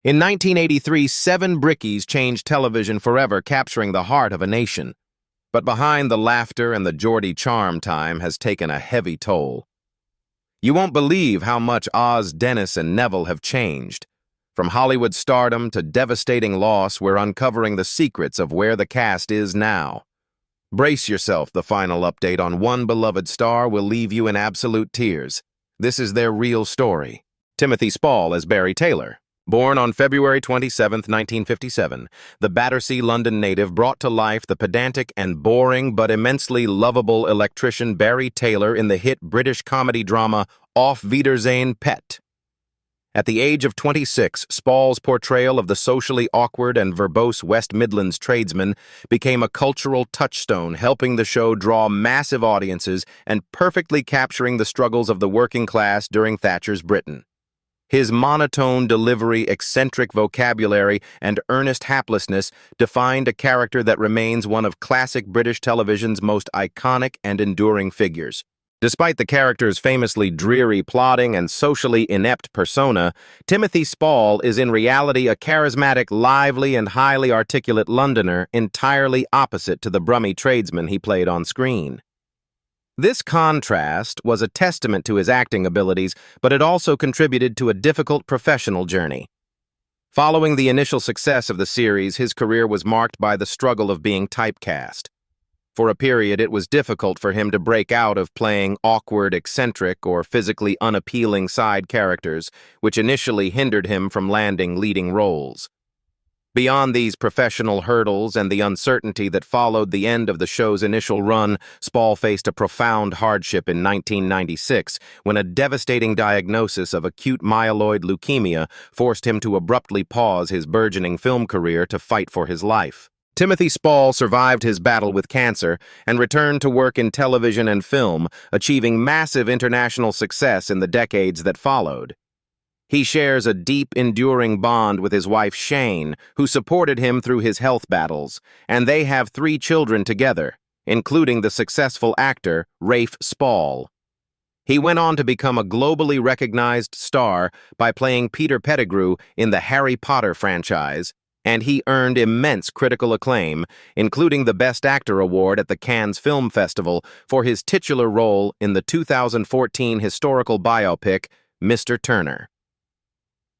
In 1983, 7 brickies changed television forever, capturing the heart of a nation. But behind the laughter and the Geordie charm, time has taken a heavy toll. You won't believe how much Oz, Dennis, and Neville have changed. From Hollywood stardom to devastating loss, we're uncovering the secrets of where the cast is now. Brace yourself, the final update on one beloved star will leave you in absolute tears. This is their real story. Timothy Spall as Barry Taylor. Born on February 27, 1957, the Battersea, London native brought to life the pedantic and boring but immensely lovable electrician Barry Taylor in the hit British comedy drama Auf Wiedersehen, Pet. At the age of 26, Spall's portrayal of the socially awkward and verbose West Midlands tradesman became a cultural touchstone, helping the show draw massive audiences and perfectly capturing the struggles of the working class during Thatcher's Britain. His monotone delivery, eccentric vocabulary, and earnest haplessness defined a character that remains one of classic British television's most iconic and enduring figures. Despite the character's famously dreary plotting and socially inept persona, Timothy Spall is in reality a charismatic, lively, and highly articulate Londoner, entirely opposite to the brummy tradesman he played on screen. This contrast was a testament to his acting abilities, but it also contributed to a difficult professional journey. Following the initial success of the series, his career was marked by the struggle of being typecast. For a period, it was difficult for him to break out of playing awkward, eccentric, or physically unappealing side characters, which initially hindered him from landing leading roles. Beyond these professional hurdles and the uncertainty that followed the end of the show's initial run, Spall faced a profound hardship in 1996 when a devastating diagnosis of acute myeloid leukemia forced him to abruptly pause his burgeoning film career to fight for his life. Timothy Spall survived his battle with cancer and returned to work in television and film, achieving massive international success in the decades that followed. He shares a deep, enduring bond with his wife Shane, who supported him through his health battles, and they have 3 children together, including the successful actor Rafe Spall. He went on to become a globally recognized star by playing Peter Pettigrew in the Harry Potter franchise, and he earned immense critical acclaim, including the Best Actor award at the Cannes Film Festival for his titular role in the 2014 historical biopic, Mr. Turner.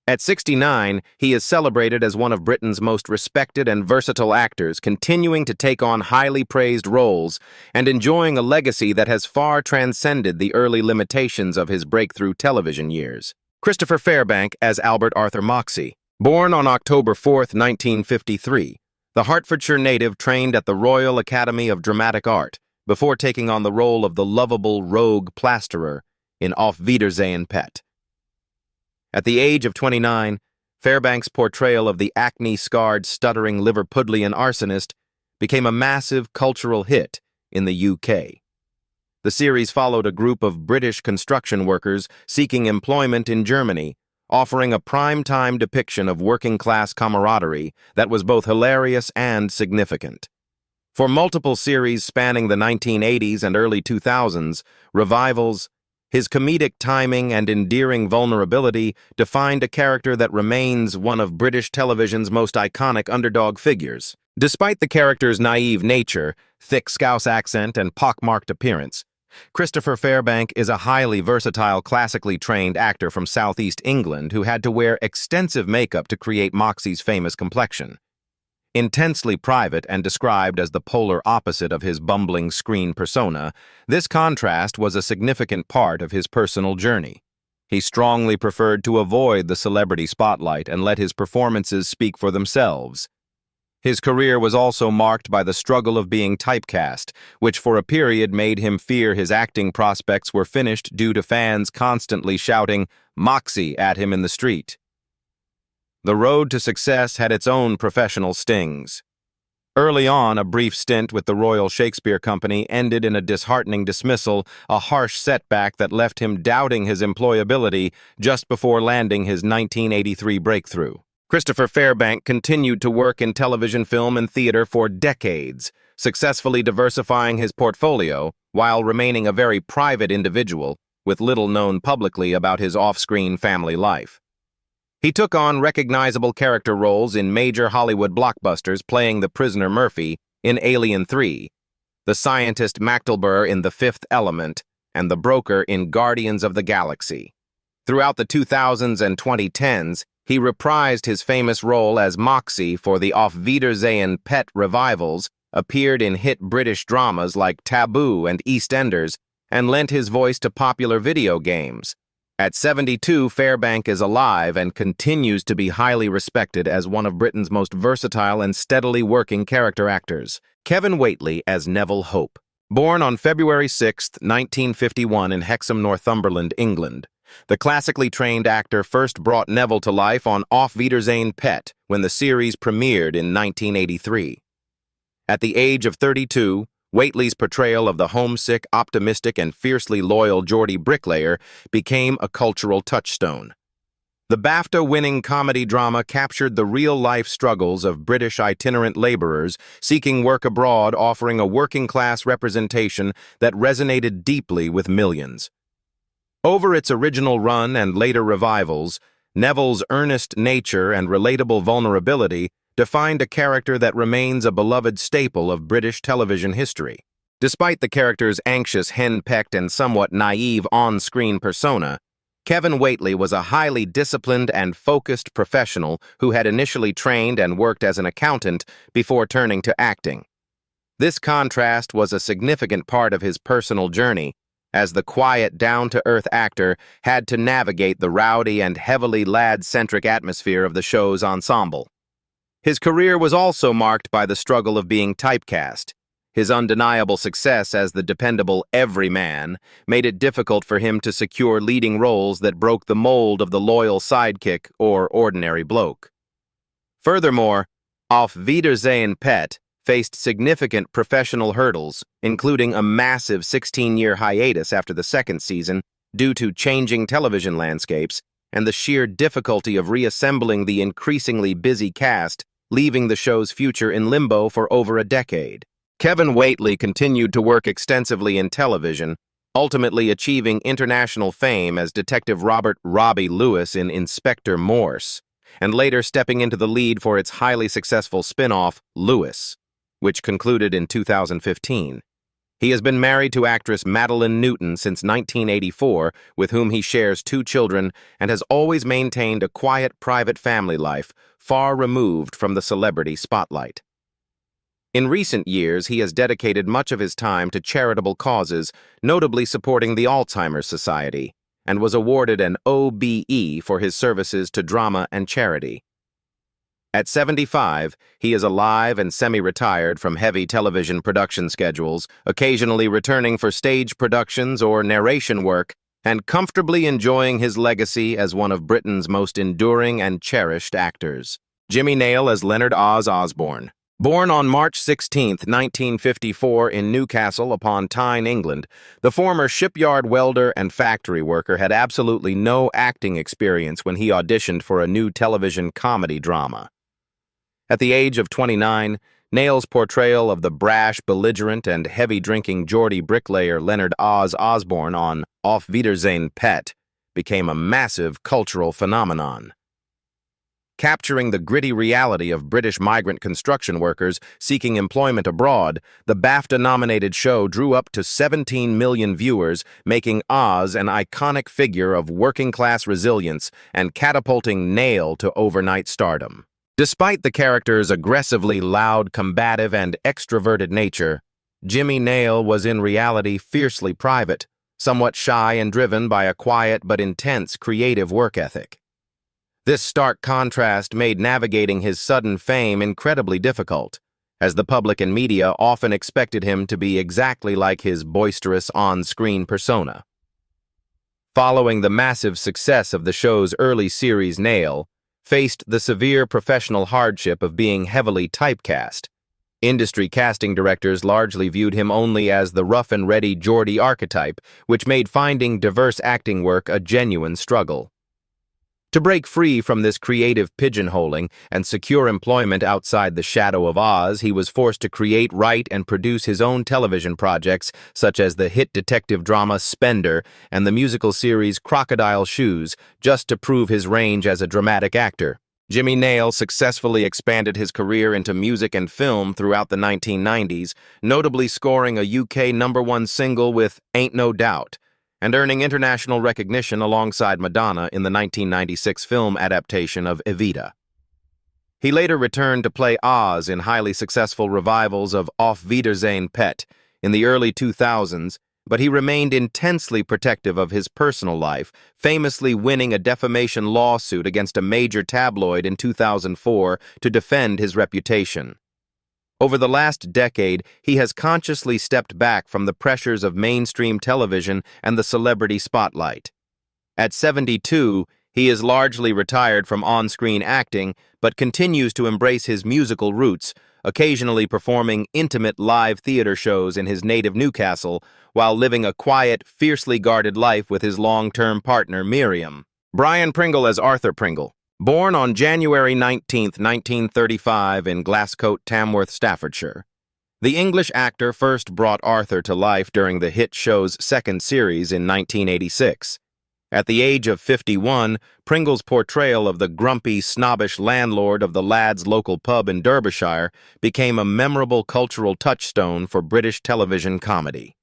At 69, he is celebrated as one of Britain's most respected and versatile actors, continuing to take on highly praised roles and enjoying a legacy that has far transcended the early limitations of his breakthrough television years. Christopher Fairbank as Albert Arthur Moxey. Born on October 4, 1953, the Hertfordshire native trained at the Royal Academy of Dramatic Art before taking on the role of the lovable rogue plasterer in Auf Wiedersehen, Pet. At the age of 29, Fairbank's portrayal of the acne-scarred, stuttering Liverpudlian arsonist became a massive cultural hit in the UK. The series followed a group of British construction workers seeking employment in Germany, offering a prime-time depiction of working-class camaraderie that was both hilarious and significant. For multiple series spanning the 1980s and early 2000s, revivals, his comedic timing and endearing vulnerability defined a character that remains one of British television's most iconic underdog figures. Despite the character's naive nature, thick Scouse accent, and pockmarked appearance, Christopher Fairbank is a highly versatile, classically trained actor from southeast England who had to wear extensive makeup to create Moxey's famous complexion. Intensely private and described as the polar opposite of his bumbling screen persona, this contrast was a significant part of his personal journey. He strongly preferred to avoid the celebrity spotlight and let his performances speak for themselves. His career was also marked by the struggle of being typecast, which for a period made him fear his acting prospects were finished due to fans constantly shouting "Moxey" at him in the street. The road to success had its own professional stings. Early on, a brief stint with the Royal Shakespeare Company ended in a disheartening dismissal, a harsh setback that left him doubting his employability just before landing his 1983 breakthrough. Christopher Fairbank continued to work in television, film, and theater for decades, successfully diversifying his portfolio while remaining a very private individual with little known publicly about his off-screen family life. He took on recognizable character roles in major Hollywood blockbusters, playing the prisoner Murphy in Alien 3, the scientist Mactelbur in The Fifth Element, and the broker in Guardians of the Galaxy. Throughout the 2000s and 2010s, he reprised his famous role as Moxie for the Auf Wiedersehen pet revivals, appeared in hit British dramas like Taboo and EastEnders, and lent his voice to popular video games. At 72, Fairbank is alive and continues to be highly respected as one of Britain's most versatile and steadily working character actors. Kevin Whately as Neville Hope. Born on February 6, 1951 in Hexham, Northumberland, England, the classically trained actor first brought Neville to life on Auf Wiedersehen Pet when the series premiered in 1983. At the age of 32, Whately's portrayal of the homesick, optimistic, and fiercely loyal Geordie bricklayer became a cultural touchstone. The BAFTA-winning comedy drama captured the real-life struggles of British itinerant laborers seeking work abroad, offering a working-class representation that resonated deeply with millions. Over its original run and later revivals, Neville's earnest nature and relatable vulnerability defined a character that remains a beloved staple of British television history. Despite the character's anxious, henpecked, and somewhat naive on-screen persona, Kevin Whately was a highly disciplined and focused professional who had initially trained and worked as an accountant before turning to acting. This contrast was a significant part of his personal journey, as the quiet, down-to-earth actor had to navigate the rowdy and heavily lad-centric atmosphere of the show's ensemble. His career was also marked by the struggle of being typecast. His undeniable success as the dependable everyman made it difficult for him to secure leading roles that broke the mold of the loyal sidekick or ordinary bloke. Furthermore, Auf Wiedersehen Pet faced significant professional hurdles, including a massive 16-year hiatus after the second season due to changing television landscapes and the sheer difficulty of reassembling the increasingly busy cast, leaving the show's future in limbo for over a decade. Kevin Whately continued to work extensively in television, ultimately achieving international fame as Detective Robert "Robbie" Lewis in Inspector Morse, and later stepping into the lead for its highly successful spin-off, Lewis, which concluded in 2015. He has been married to actress Madeline Newton since 1984, with whom he shares 2 children, and has always maintained a quiet, private family life, far removed from the celebrity spotlight. In recent years, he has dedicated much of his time to charitable causes, notably supporting the Alzheimer's Society, and was awarded an OBE for his services to drama and charity. At 75, he is alive and semi-retired from heavy television production schedules, occasionally returning for stage productions or narration work, and comfortably enjoying his legacy as one of Britain's most enduring and cherished actors. Jimmy Nail as Leonard Oz Osborne. Born on March 16, 1954 in Newcastle upon Tyne, England, the former shipyard welder and factory worker had absolutely no acting experience when he auditioned for a new television comedy drama. At the age of 29, Nail's portrayal of the brash, belligerent, and heavy-drinking Geordie bricklayer Leonard Oz Osborne on Auf Wiedersehen Pet became a massive cultural phenomenon. Capturing the gritty reality of British migrant construction workers seeking employment abroad, the BAFTA-nominated show drew up to 17 million viewers, making Oz an iconic figure of working-class resilience and catapulting Nail to overnight stardom. Despite the character's aggressively loud, combative, and extroverted nature, Jimmy Nail was in reality fiercely private, somewhat shy and driven by a quiet but intense creative work ethic. This stark contrast made navigating his sudden fame incredibly difficult, as the public and media often expected him to be exactly like his boisterous on-screen persona. Following the massive success of the show's early series, Nail faced the severe professional hardship of being heavily typecast. Industry casting directors largely viewed him only as the rough-and-ready Geordie archetype, which made finding diverse acting work a genuine struggle. To break free from this creative pigeonholing and secure employment outside the shadow of Oz, he was forced to create, write, and produce his own television projects, such as the hit detective drama Spender and the musical series Crocodile Shoes, just to prove his range as a dramatic actor. Jimmy Nail successfully expanded his career into music and film throughout the 1990s, notably scoring a UK #1 single with Ain't No Doubt, and earning international recognition alongside Madonna in the 1996 film adaptation of Evita. He later returned to play Oz in highly successful revivals of Auf Wiedersehen Pet in the early 2000s, but he remained intensely protective of his personal life, famously winning a defamation lawsuit against a major tabloid in 2004 to defend his reputation. Over the last decade, he has consciously stepped back from the pressures of mainstream television and the celebrity spotlight. At 72, he is largely retired from on-screen acting, but continues to embrace his musical roots, occasionally performing intimate live theater shows in his native Newcastle, while living a quiet, fiercely guarded life with his long-term partner, Miriam. Brian Pringle as Arthur Pringle. Born on January 19, 1935 in Glascote, Tamworth, Staffordshire. The English actor first brought Arthur to life during the hit show's second series in 1986. At the age of 51, Pringle's portrayal of the grumpy, snobbish landlord of the Lads' local pub in Derbyshire became a memorable cultural touchstone for British television comedy.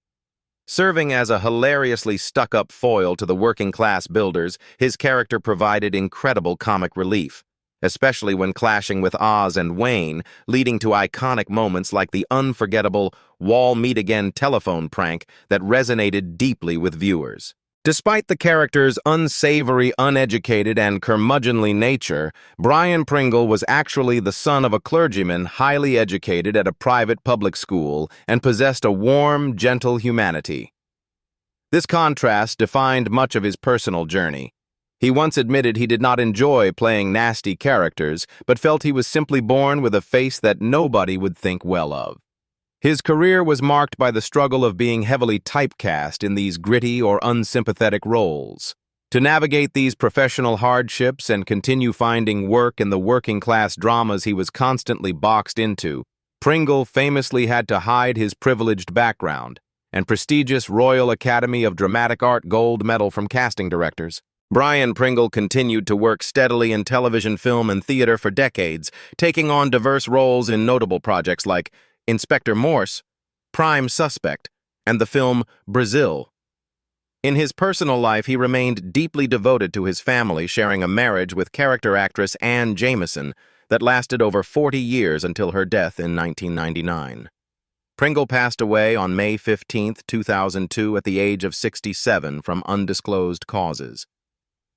Serving as a hilariously stuck-up foil to the working-class builders, his character provided incredible comic relief, especially when clashing with Oz and Wayne, leading to iconic moments like the unforgettable "Wall Meet Again" telephone prank that resonated deeply with viewers. Despite the character's unsavory, uneducated, and curmudgeonly nature, Brian Pringle was actually the son of a clergyman highly educated at a private public school and possessed a warm, gentle humanity. This contrast defined much of his personal journey. He once admitted he did not enjoy playing nasty characters, but felt he was simply born with a face that nobody would think well of. His career was marked by the struggle of being heavily typecast in these gritty or unsympathetic roles. To navigate these professional hardships and continue finding work in the working-class dramas he was constantly boxed into, Pringle famously had to hide his privileged background and prestigious Royal Academy of Dramatic Art Gold Medal from casting directors. Brian Pringle continued to work steadily in television, film, and theater for decades, taking on diverse roles in notable projects like Inspector Morse, Prime Suspect, and the film Brazil. In his personal life, he remained deeply devoted to his family, sharing a marriage with character actress Anne Jameson that lasted over 40 years until her death in 1999. Pringle passed away on May 15, 2002 at the age of 67 from undisclosed causes.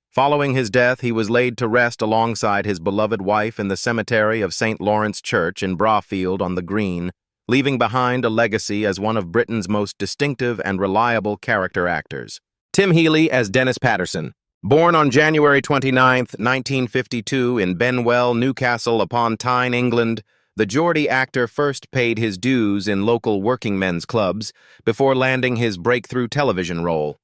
Following his death, he was laid to rest alongside his beloved wife in the cemetery of St. Lawrence Church in Brafield on the Green, leaving behind a legacy as one of Britain's most distinctive and reliable character actors. Tim Healey as Dennis Patterson. Born on January 29, 1952 in Benwell, Newcastle upon Tyne, England, the Geordie actor first paid his dues in local working men's clubs before landing his breakthrough television role.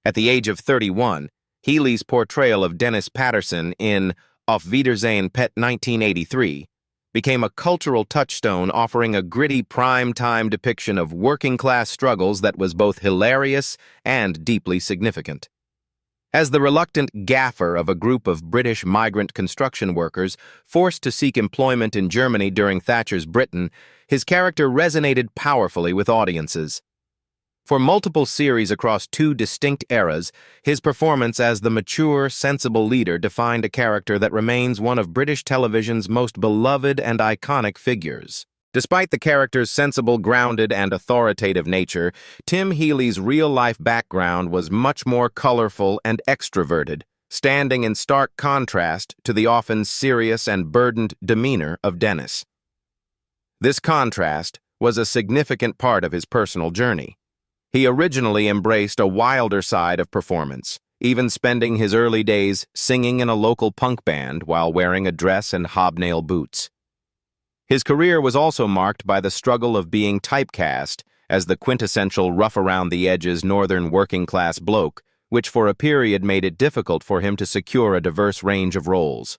At the age of 31, Healey's portrayal of Dennis Patterson in Auf Wiedersehen Pet 1983 became a cultural touchstone, offering a gritty prime-time depiction of working-class struggles that was both hilarious and deeply significant. As the reluctant gaffer of a group of British migrant construction workers forced to seek employment in Germany during Thatcher's Britain, his character resonated powerfully with audiences. For multiple series across two distinct eras, his performance as the mature, sensible leader defined a character that remains one of British television's most beloved and iconic figures. Despite the character's sensible, grounded, and authoritative nature, Tim Healey's real-life background was much more colorful and extroverted, standing in stark contrast to the often serious and burdened demeanor of Dennis. This contrast was a significant part of his personal journey. He originally embraced a wilder side of performance, even spending his early days singing in a local punk band while wearing a dress and hobnail boots. His career was also marked by the struggle of being typecast as the quintessential rough-around-the-edges northern working-class bloke which for a period made it difficult for him to secure a diverse range of roles.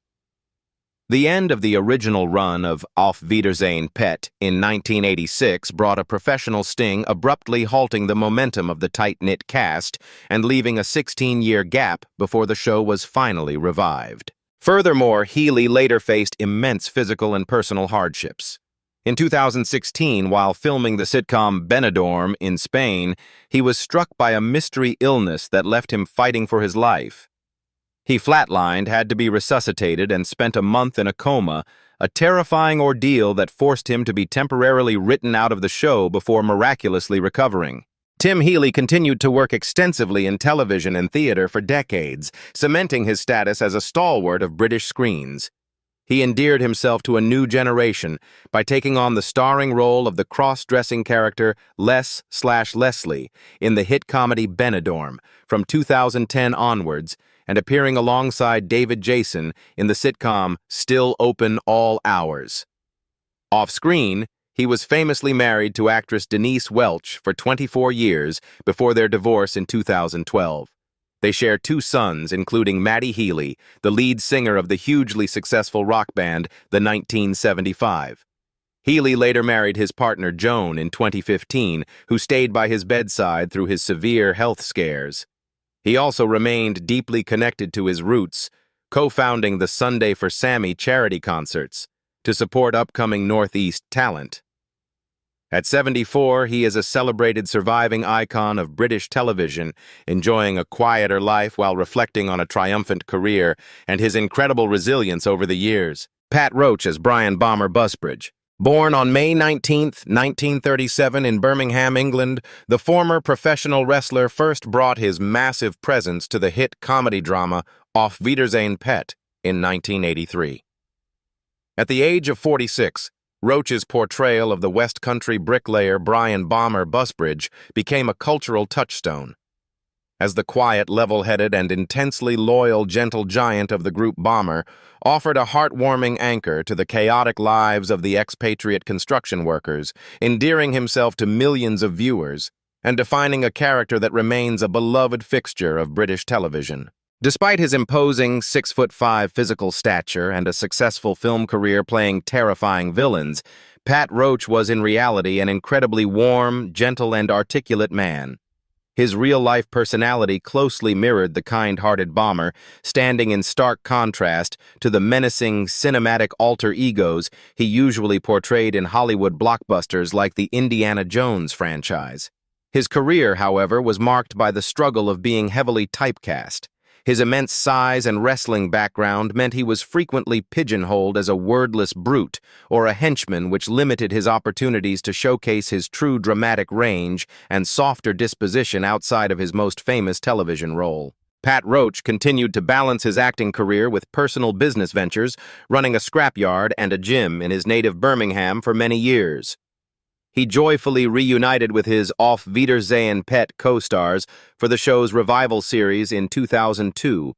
The end of the original run of Auf Wiedersehen, Pet in 1986 brought a professional sting, abruptly halting the momentum of the tight-knit cast and leaving a 16-year gap before the show was finally revived. Furthermore, Healey later faced immense physical and personal hardships. In 2016, while filming the sitcom Benidorm in Spain, he was struck by a mystery illness that left him fighting for his life. He flatlined, had to be resuscitated, and spent a month in a coma, a terrifying ordeal that forced him to be temporarily written out of the show before miraculously recovering. Tim Healey continued to work extensively in television and theater for decades, cementing his status as a stalwart of British screens. He endeared himself to a new generation by taking on the starring role of the cross-dressing character Les/Leslie in the hit comedy Benidorm from 2010 onwards, and appearing alongside David Jason in the sitcom Still Open All Hours. Off-screen, he was famously married to actress Denise Welch for 24 years before their divorce in 2012. They share 2 sons, including Melanie Hill, the lead singer of the hugely successful rock band The 1975. Healey later married his partner Joan in 2015, who stayed by his bedside through his severe health scares. He also remained deeply connected to his roots, co-founding the Sunday for Sammy charity concerts to support upcoming Northeast talent. At 74, he is a celebrated surviving icon of British television, enjoying a quieter life while reflecting on a triumphant career and his incredible resilience over the years. Pat Roach as Brian Bomber Busbridge. Born on May 19, 1937 in Birmingham, England, the former professional wrestler first brought his massive presence to the hit comedy drama Auf Wiedersehen, Pet in 1983. At the age of 46, Roach's portrayal of the West Country bricklayer Brian Bomber Busbridge became a cultural touchstone. As the quiet, level-headed, and intensely loyal gentle giant of the group Bomber offered a heartwarming anchor to the chaotic lives of the expatriate construction workers, endearing himself to millions of viewers, and defining a character that remains a beloved fixture of British television. Despite his imposing 6'5" physical stature and a successful film career playing terrifying villains, Pat Roach was in reality an incredibly warm, gentle, and articulate man. His real-life personality closely mirrored the kind-hearted Bomber, standing in stark contrast to the menacing, cinematic alter egos he usually portrayed in Hollywood blockbusters like the Indiana Jones franchise. His career, however, was marked by the struggle of being heavily typecast. His immense size and wrestling background meant he was frequently pigeonholed as a wordless brute or a henchman, which limited his opportunities to showcase his true dramatic range and softer disposition outside of his most famous television role. Pat Roach continued to balance his acting career with personal business ventures, running a scrapyard and a gym in his native Birmingham for many years. He joyfully reunited with his Auf Wiedersehen Pet co-stars for the show's revival series in 2002,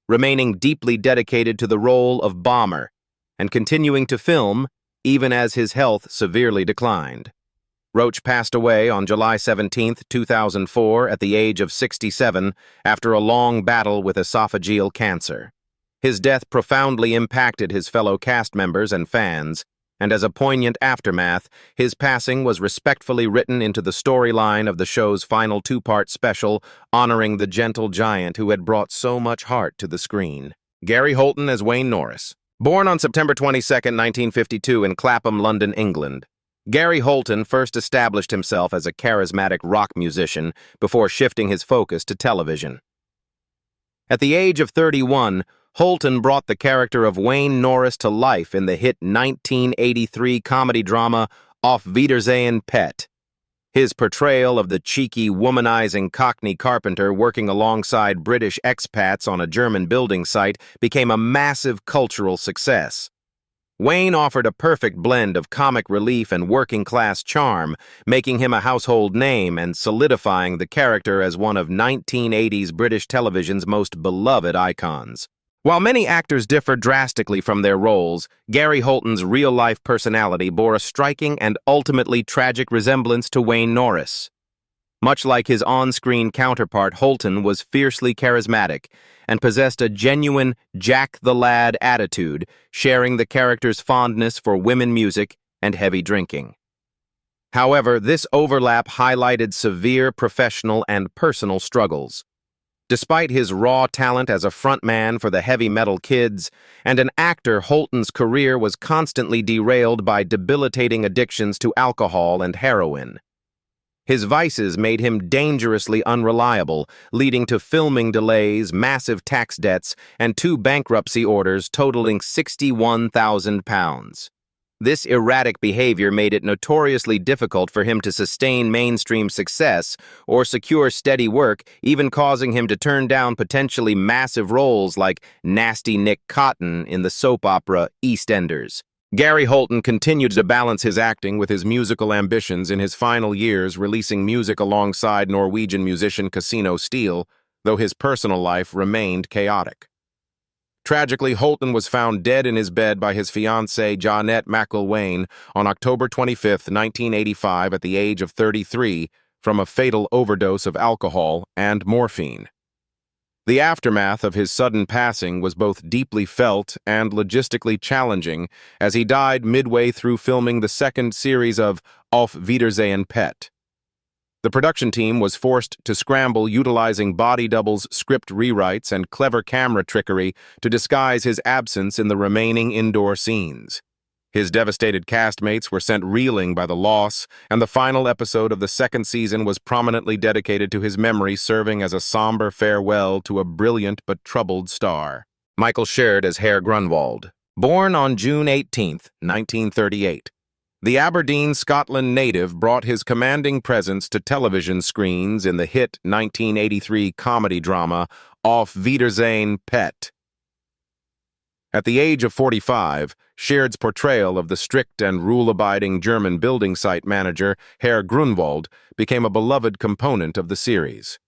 remaining deeply dedicated to the role of Bomber and continuing to film even as his health severely declined. Roach passed away on July 17, 2004, at the age of 67 after a long battle with esophageal cancer. His death profoundly impacted his fellow cast members and fans, and as a poignant aftermath, his passing was respectfully written into the storyline of the show's final 2-part special, honoring the gentle giant who had brought so much heart to the screen. Gary Holton as Wayne Norris. Born on September 22, 1952 in Clapham, London, England, Gary Holton first established himself as a charismatic rock musician before shifting his focus to television. At the age of 31, Holton brought the character of Wayne Norris to life in the hit 1983 comedy drama Auf Wiedersehen, Pet. His portrayal of the cheeky, womanizing Cockney carpenter working alongside British expats on a German building site became a massive cultural success. Wayne offered a perfect blend of comic relief and working-class charm, making him a household name and solidifying the character as one of 1980s British television's most beloved icons. While many actors differ drastically from their roles, Gary Holton's real-life personality bore a striking and ultimately tragic resemblance to Wayne Norris. Much like his on-screen counterpart, Holton was fiercely charismatic and possessed a genuine Jack the Lad attitude, sharing the character's fondness for women music and heavy drinking. However, this overlap highlighted severe professional and personal struggles. Despite his raw talent as a frontman for the heavy metal kids and an actor, Holton's career was constantly derailed by debilitating addictions to alcohol and heroin. His vices made him dangerously unreliable, leading to filming delays, massive tax debts, and 2 bankruptcy orders totaling £61,000. This erratic behavior made it notoriously difficult for him to sustain mainstream success or secure steady work, even causing him to turn down potentially massive roles like Nasty Nick Cotton in the soap opera EastEnders. Gary Holton continued to balance his acting with his musical ambitions in his final years, releasing music alongside Norwegian musician Casino Steel, though his personal life remained chaotic. Tragically, Holton was found dead in his bed by his fiancée, Jeanette McIlwain, on October 25, 1985, at the age of 33, from a fatal overdose of alcohol and morphine. The aftermath of his sudden passing was both deeply felt and logistically challenging, as he died midway through filming the second series of Auf Wiedersehen, Pet. The production team was forced to scramble, utilizing body doubles, script rewrites, and clever camera trickery to disguise his absence in the remaining indoor scenes. His devastated castmates were sent reeling by the loss, and the final episode of the second season was prominently dedicated to his memory, serving as a somber farewell to a brilliant but troubled star. Michael Sheard as Herr Grunwald. Born on June 18, 1938. The Aberdeen, Scotland native brought his commanding presence to television screens in the hit 1983 comedy drama Auf Wiedersehen, Pet. At the age of 45, Sheard's portrayal of the strict and rule-abiding German building site manager, Herr Grunwald, became a beloved component of the series.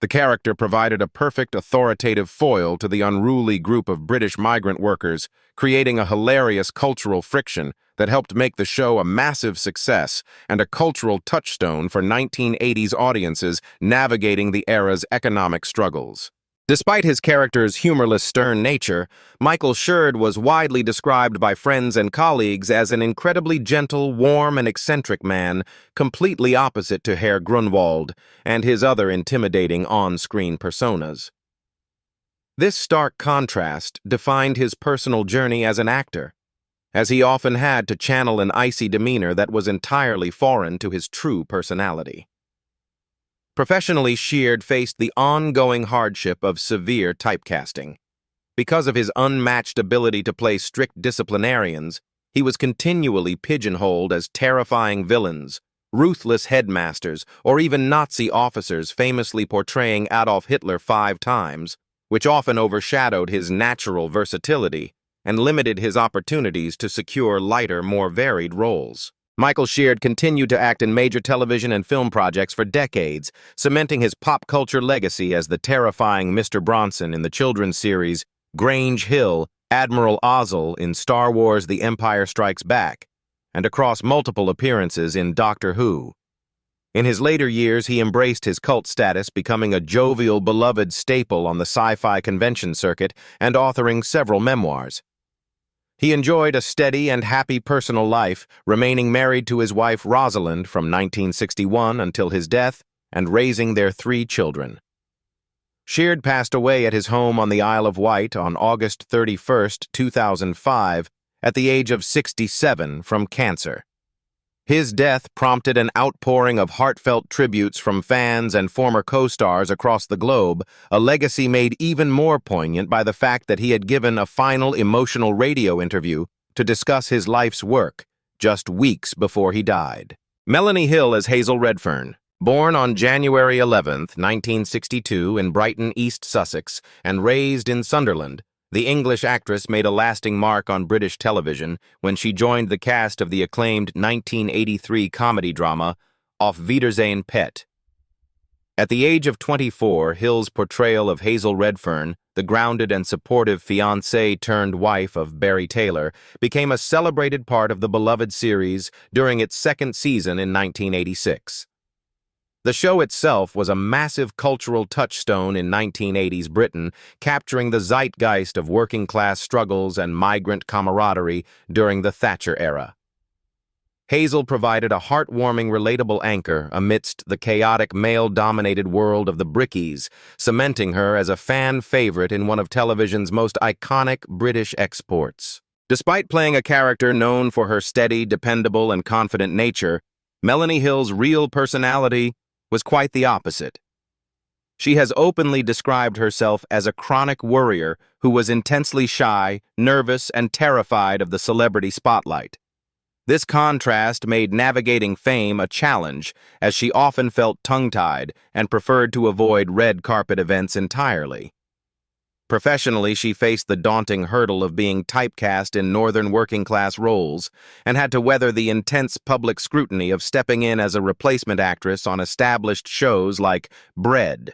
The character provided a perfect authoritative foil to the unruly group of British migrant workers, creating a hilarious cultural friction that helped make the show a massive success and a cultural touchstone for 1980s audiences navigating the era's economic struggles. Despite his character's humorless, stern nature, Michael Sheard was widely described by friends and colleagues as an incredibly gentle, warm, and eccentric man, completely opposite to Herr Grunwald and his other intimidating on-screen personas. This stark contrast defined his personal journey as an actor, as he often had to channel an icy demeanor that was entirely foreign to his true personality. Professionally, Sheard faced the ongoing hardship of severe typecasting. Because of his unmatched ability to play strict disciplinarians, he was continually pigeonholed as terrifying villains, ruthless headmasters, or even Nazi officers, famously portraying Adolf Hitler 5 times, which often overshadowed his natural versatility and limited his opportunities to secure lighter, more varied roles. Michael Sheard continued to act in major television and film projects for decades, cementing his pop culture legacy as the terrifying Mr. Bronson in the children's series Grange Hill, Admiral Ozzel in Star Wars The Empire Strikes Back, and across multiple appearances in Doctor Who. In his later years, he embraced his cult status, becoming a jovial, beloved staple on the sci-fi convention circuit and authoring several memoirs. He enjoyed a steady and happy personal life, remaining married to his wife Rosalind from 1961 until his death and raising their 3 children. Sheard passed away at his home on the Isle of Wight on August 31, 2005, at the age of 67 from cancer. His death prompted an outpouring of heartfelt tributes from fans and former co-stars across the globe, a legacy made even more poignant by the fact that he had given a final emotional radio interview to discuss his life's work just weeks before he died. Melanie Hill as Hazel Redfern. Born on January 11, 1962 in Brighton, East Sussex, and raised in Sunderland, the English actress made a lasting mark on British television when she joined the cast of the acclaimed 1983 comedy drama Auf Wiedersehen, Pet. At the age of 24, Hill's portrayal of Hazel Redfern, the grounded and supportive fiancée-turned-wife of Barry Taylor, became a celebrated part of the beloved series during its second season in 1986. The show itself was a massive cultural touchstone in 1980s Britain, capturing the zeitgeist of working-class struggles and migrant camaraderie during the Thatcher era. Hazel provided a heartwarming, relatable anchor amidst the chaotic, male-dominated world of the brickies, cementing her as a fan favorite in one of television's most iconic British exports. Despite playing a character known for her steady, dependable, and confident nature, Melanie Hill's real personality was quite the opposite. She has openly described herself as a chronic worrier who was intensely shy, nervous, and terrified of the celebrity spotlight. This contrast made navigating fame a challenge, as she often felt tongue-tied and preferred to avoid red carpet events entirely. Professionally, she faced the daunting hurdle of being typecast in northern working-class roles and had to weather the intense public scrutiny of stepping in as a replacement actress on established shows like Bread.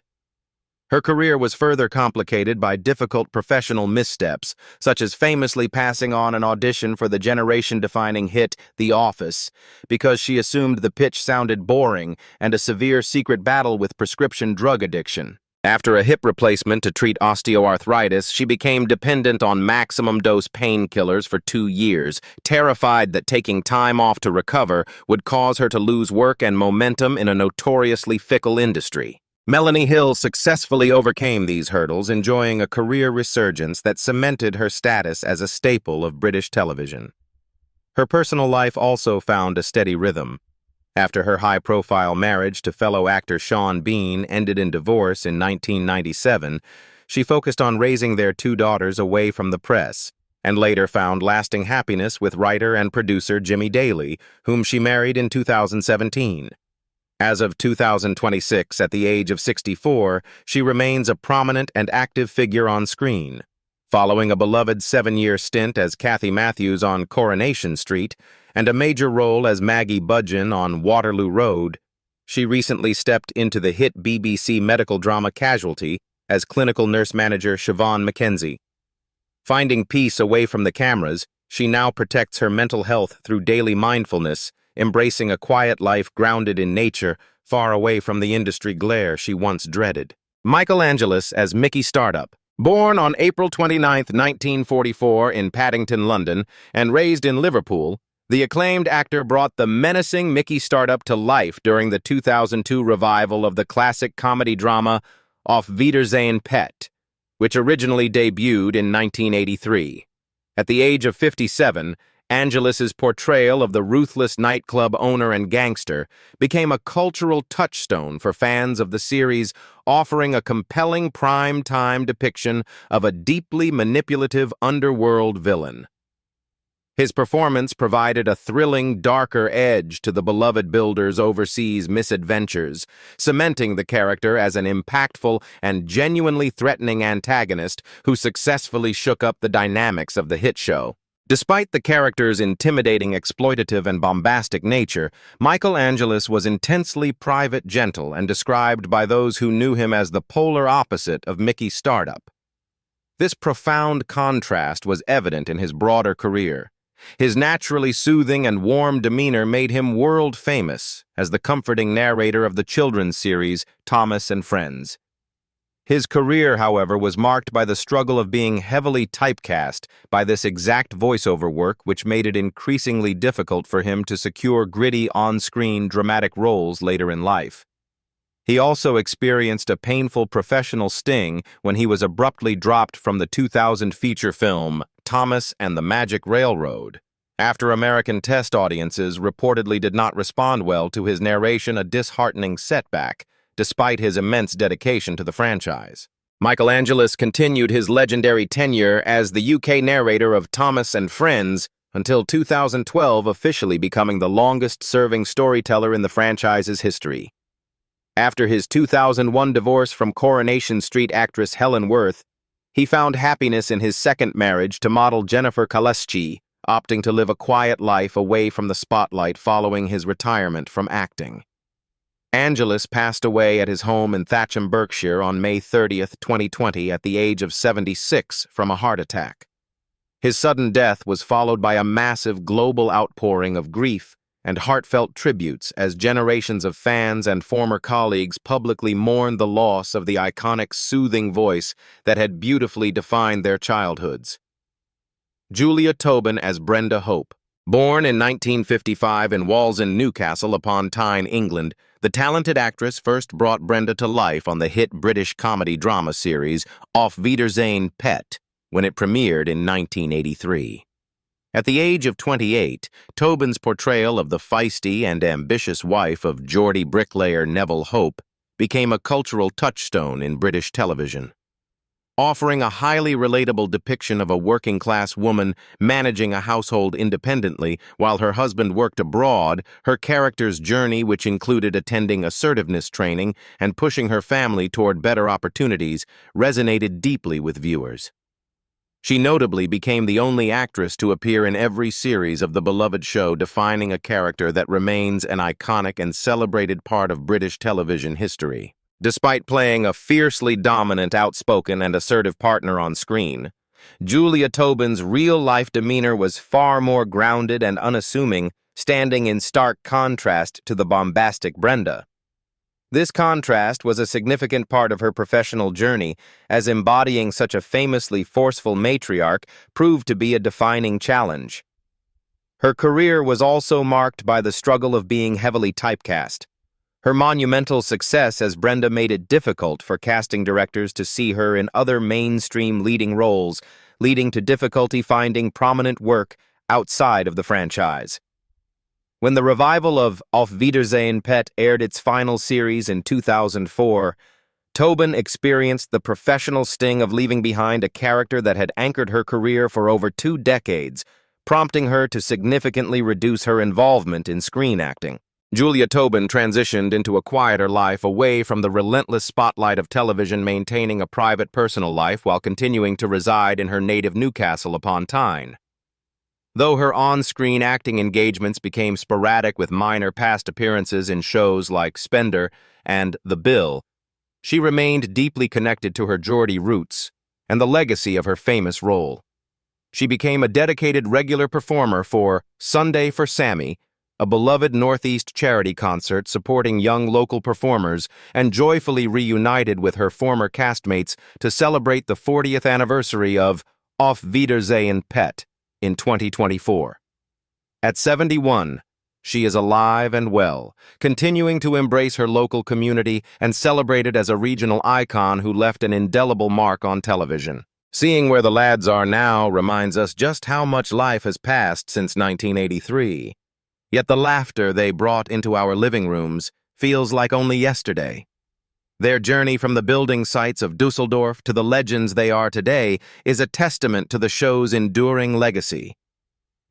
Her career was further complicated by difficult professional missteps, such as famously passing on an audition for the generation-defining hit The Office because she assumed the pitch sounded boring, and a severe secret battle with prescription drug addiction. After a hip replacement to treat osteoarthritis, she became dependent on maximum-dose painkillers for 2 years, terrified that taking time off to recover would cause her to lose work and momentum in a notoriously fickle industry. Melanie Hill successfully overcame these hurdles, enjoying a career resurgence that cemented her status as a staple of British television. Her personal life also found a steady rhythm. After her high-profile marriage to fellow actor Sean Bean ended in divorce in 1997, she focused on raising their 2 daughters away from the press, and later found lasting happiness with writer and producer Jimmy Daly, whom she married in 2017. As of 2026, at the age of 64, she remains a prominent and active figure on screen. Following a beloved 7-year stint as Kathy Matthews on Coronation Street and a major role as Maggie Budgeon on Waterloo Road, she recently stepped into the hit BBC medical drama Casualty as clinical nurse manager Siobhan Mackenzie. Finding peace away from the cameras, she now protects her mental health through daily mindfulness, embracing a quiet life grounded in nature, far away from the industry glare she once dreaded. Angelis as Mickey Startup. Born on April 29, 1944 in Paddington, London, and raised in Liverpool, the acclaimed actor brought the menacing Mickey Startup to life during the 2002 revival of the classic comedy drama Auf Wiedersehen, Pet, which originally debuted in 1983. At the age of 57, Angelis's portrayal of the ruthless nightclub owner and gangster became a cultural touchstone for fans of the series, offering a compelling prime-time depiction of a deeply manipulative underworld villain. His performance provided a thrilling, darker edge to the beloved builder's overseas misadventures, cementing the character as an impactful and genuinely threatening antagonist who successfully shook up the dynamics of the hit show. Despite the character's intimidating, exploitative, and bombastic nature, Angelis was intensely private, gentle, and described by those who knew him as the polar opposite of Mickey Startup. This profound contrast was evident in his broader career. His naturally soothing and warm demeanor made him world-famous as the comforting narrator of the children's series Thomas and Friends. His career, however, was marked by the struggle of being heavily typecast by this exact voiceover work, which made it increasingly difficult for him to secure gritty on-screen dramatic roles later in life. He also experienced a painful professional sting when he was abruptly dropped from the 2000 feature film Thomas and the Magic Railroad, after American test audiences reportedly did not respond well to his narration, a disheartening setback, despite his immense dedication to the franchise. Angelis continued his legendary tenure as the UK narrator of Thomas and Friends until 2012, officially becoming the longest-serving storyteller in the franchise's history. After his 2001 divorce from Coronation Street actress Helen Worth, he found happiness in his second marriage to model Jennifer Kaleschi, opting to live a quiet life away from the spotlight following his retirement from acting. Angelis passed away at his home in Thatcham, Berkshire on May 30, 2020 at the age of 76 from a heart attack. His sudden death was followed by a massive global outpouring of grief, and heartfelt tributes as generations of fans and former colleagues publicly mourned the loss of the iconic, soothing voice that had beautifully defined their childhoods. Julia Tobin as Brenda Hope. Born in 1955 in Wallsend, Newcastle upon Tyne, England, the talented actress first brought Brenda to life on the hit British comedy drama series Auf Wiedersehen, Pet, when it premiered in 1983. At the age of 28, Tobin's portrayal of the feisty and ambitious wife of Geordie bricklayer Neville Hope became a cultural touchstone in British television. Offering a highly relatable depiction of a working-class woman managing a household independently while her husband worked abroad, her character's journey, which included attending assertiveness training and pushing her family toward better opportunities, resonated deeply with viewers. She notably became the only actress to appear in every series of the beloved show, defining a character that remains an iconic and celebrated part of British television history. Despite playing a fiercely dominant, outspoken, and assertive partner on screen, Julia Tobin's real-life demeanor was far more grounded and unassuming, standing in stark contrast to the bombastic Brenda. This contrast was a significant part of her professional journey, as embodying such a famously forceful matriarch proved to be a defining challenge. Her career was also marked by the struggle of being heavily typecast. Her monumental success as Brenda made it difficult for casting directors to see her in other mainstream leading roles, leading to difficulty finding prominent work outside of the franchise. When the revival of Auf Wiedersehen, Pet aired its final series in 2004, Tobin experienced the professional sting of leaving behind a character that had anchored her career for over 2 decades, prompting her to significantly reduce her involvement in screen acting. Julia Tobin transitioned into a quieter life away from the relentless spotlight of television, maintaining a private personal life while continuing to reside in her native Newcastle upon Tyne. Though her on-screen acting engagements became sporadic with minor past appearances in shows like Spender and The Bill, she remained deeply connected to her Geordie roots and the legacy of her famous role. She became a dedicated regular performer for Sunday for Sammy, a beloved Northeast charity concert supporting young local performers, and joyfully reunited with her former castmates to celebrate the 40th anniversary of Auf Wiedersehen, Pet in 2024. At 71, she is alive and well, continuing to embrace her local community and celebrated as a regional icon who left an indelible mark on television. Seeing where the lads are now reminds us just how much life has passed since 1983. Yet the laughter they brought into our living rooms feels like only yesterday. Their journey from the building sites of Dusseldorf to the legends they are today is a testament to the show's enduring legacy.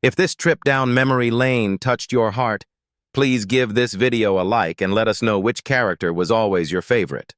If this trip down memory lane touched your heart, please give this video a like and let us know which character was always your favorite.